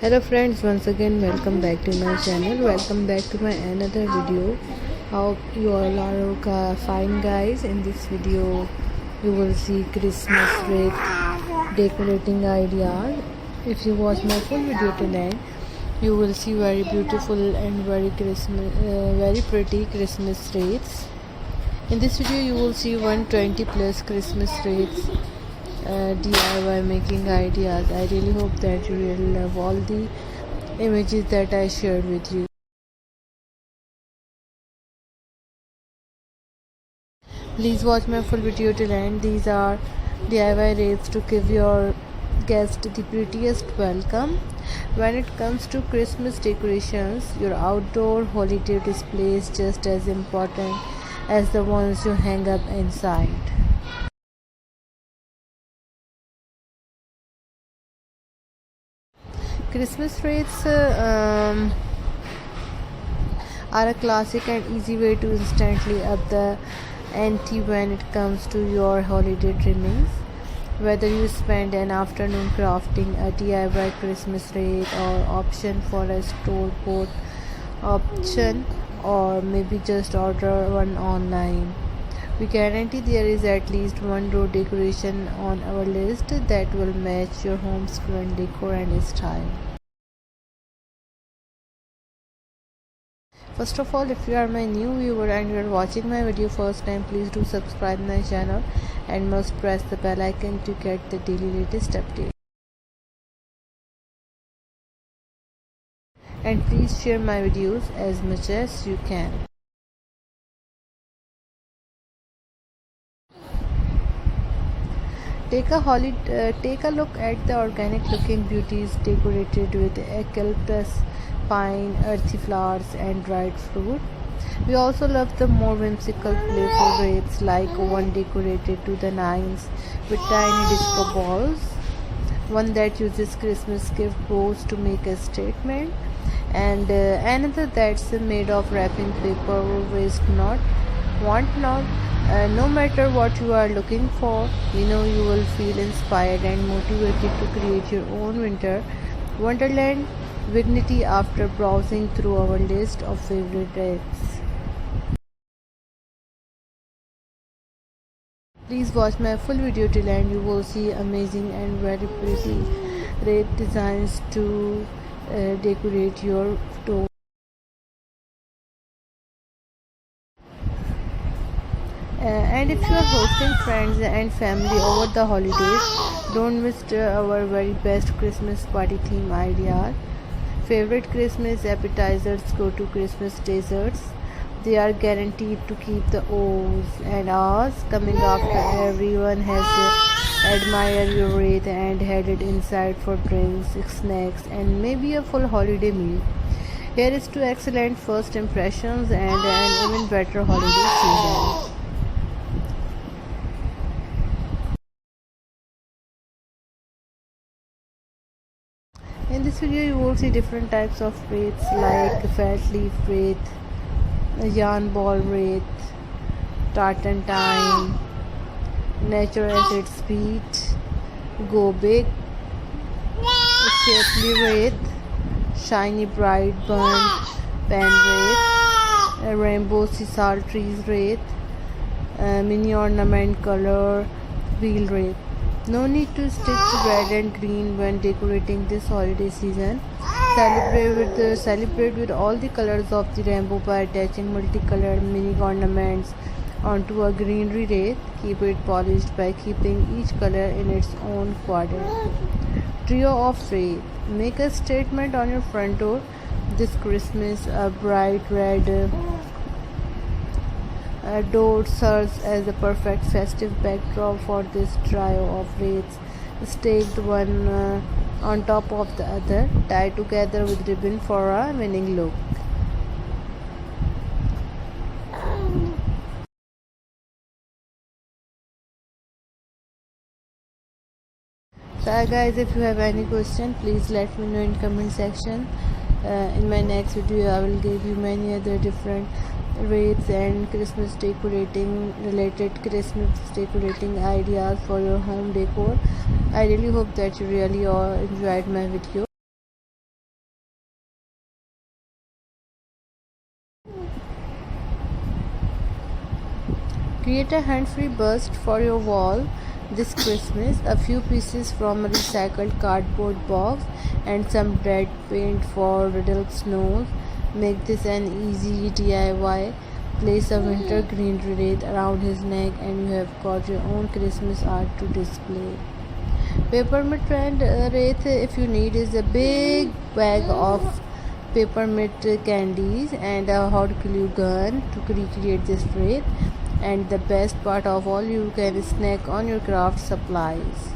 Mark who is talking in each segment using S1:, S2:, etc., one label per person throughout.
S1: Hello friends, once again welcome back to my channel. Welcome back to my another video. Hope you all are fine guys. In this video you will see Christmas with decorating ideas. If you watch my full video till end, you will see very beautiful and very pretty Christmas wreaths. In this video you will see 120 plus Christmas wreaths, DIY making ideas. I really hope that you really love all the images that I shared with you. Please watch my full video till end. These are DIY wreaths to give your guest the prettiest welcome. When it comes to Christmas decorations, your outdoor holiday display is just as important as the ones you hang up inside. Christmas wreaths are a classic and easy way to instantly up the ante when it comes to your holiday trimmings. Whether you spend an afternoon crafting a DIY Christmas wreath or option for a store-bought option, or maybe just order one online, we guarantee there is at least one row decoration on our list that will match your home's current decor and style. First of all, if you are my new viewer and you are watching my video first time, please do subscribe my channel and must press the bell icon to get the daily latest update. And please share my videos as much as you can. Take a look at the organic looking beauties decorated with eucalyptus, pine, earthy flowers and dried fruit. We also love the more whimsical playful wreaths, like one decorated to the nines with tiny disco balls, one that uses Christmas gift bows to make a statement, and another that's made of wrapping paper, waste not, want not. No matter what you are looking for, you will feel inspired and motivated to create your own winter wonderland dignity after browsing through our list of favorite wreaths. Please watch my full video till end. You will see amazing and very pretty wreath designs to decorate your door. And if you are hosting friends and family over the holidays, don't miss our very best Christmas party theme ideas. Favorite Christmas appetizers go to Christmas desserts. They are guaranteed to keep the O's and R's coming after everyone has admired your wreath and headed inside for drinks, snacks, and maybe a full holiday meal. Here is to excellent first impressions and an even better holiday season. In this video you will see different types of wreaths like fat leaf wreath, yarn ball wreath, tartantine, nature as its speed, go big, shapely wreath, shiny bright burnt pen wreath, rainbow sisal trees wreath, mini ornament color wheel wreath. No need to stick to red and green when decorating this holiday season. Celebrate with all the colors of the rainbow by attaching multicolored mini ornaments onto a greenery wreath. Keep it polished by keeping each color in its own quadrant. Trio of wreath. Make a statement on your front door this Christmas. A bright red door serves as a perfect festive backdrop for this trio of wreaths, staked one on top of the other, tied together with ribbon for a winning look. So guys, if you have any question, please let me know in comment section. In my next video I will give you many other different wreaths and Christmas decorating ideas for your home decor. I really hope that you really all enjoyed my video. Create a hand-free bust for your wall this Christmas. A few pieces from a recycled cardboard box and some red paint for little snows make this an easy DIY. Place a winter green wreath around his neck and you have got your own Christmas art to display. Peppermint wreath, if you need, is a big bag of peppermint candies and a hot glue gun to recreate this wreath. And the best part of all, you can snack on your craft supplies.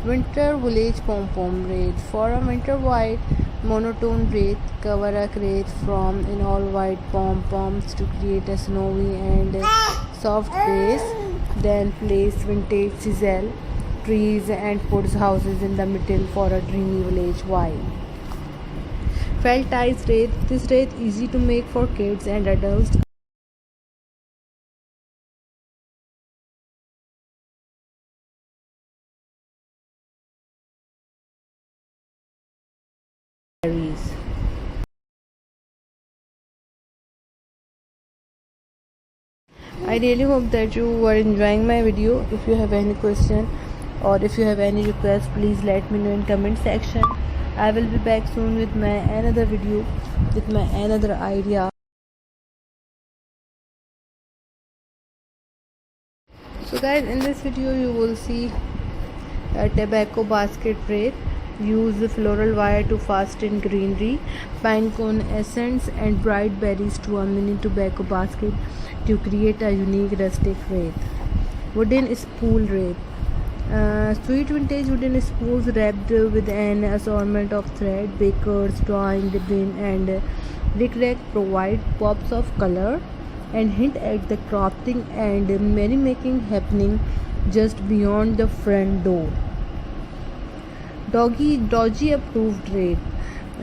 S1: Winter village pom pom wreath. For a winter white monotone wreath, cover a wreath from in all white pom poms to create a snowy and soft base. Then place vintage sizzle trees and put houses in the middle for a dreamy village vibe. Felt ice wreath. This wreath easy to make for kids and adults. I really hope that you are enjoying my video. If you have any question or if you have any request, please let me know in comment section. I will be back soon with my another video with my another idea. So guys, in this video you will see a tobacco basket wreath. Use floral wire to fasten greenery, pine cone essence and bright berries to a mini tobacco basket to create a unique rustic wreath. Wooden spool wreath. Sweet vintage wooden spools wrapped with an assortment of thread, baker's drawing ribbon and rickrack provide pops of color and hint at the crafting and merrymaking happening just beyond the front door. Doggy approved wreath.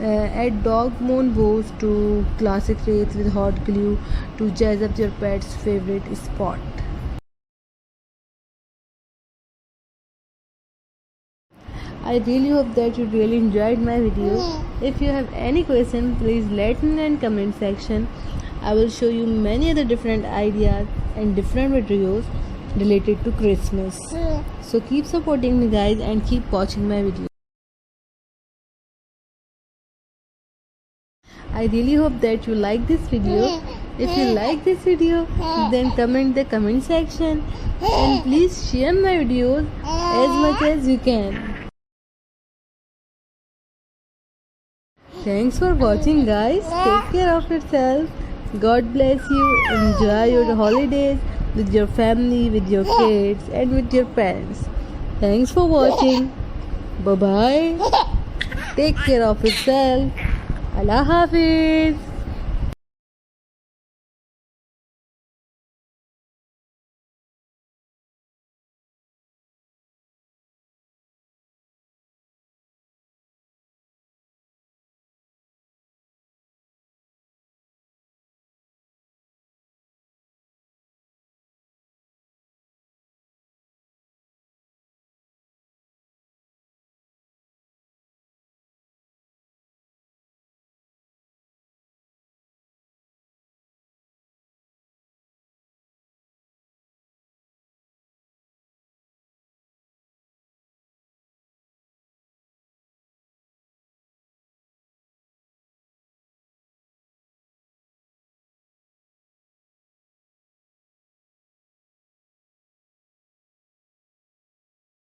S1: Add dog moon bows to classic wreath with hot glue to jazz up your pet's favorite spot. I really hope that you really enjoyed my video. If you have any question, please let me know in comment section. I will show you many other different ideas and different videos related to Christmas. So keep supporting me guys and keep watching my video. I really hope that you like this video. If you like this video, then comment the comment section and please share my videos as much as you can. Thanks for watching guys. Take care of yourself. God bless you. Enjoy your holidays with your family, with your kids and with your parents. Thanks for watching. Bye bye. Take care of yourself. Allah Hafiz.